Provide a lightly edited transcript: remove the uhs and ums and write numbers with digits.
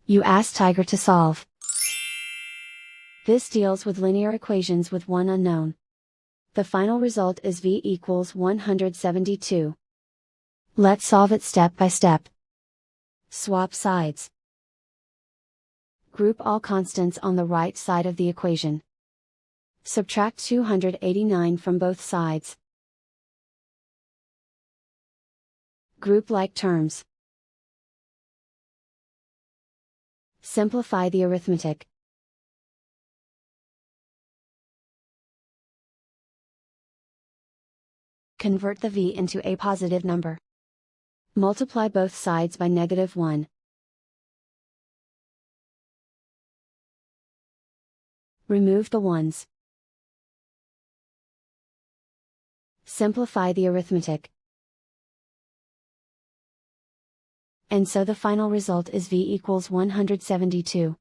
You ask Tiger to solve. This deals with linear equations with one unknown. The final result is v equals 172. Let's solve it step by step. Swap sides. Group all constants on the right side of the equation. Subtract 289 from both sides. Group like terms. Simplify the arithmetic. Convert the v into a positive number. Multiply both sides by -1. Remove the ones. Simplify the arithmetic. And so the final result is v equals 172.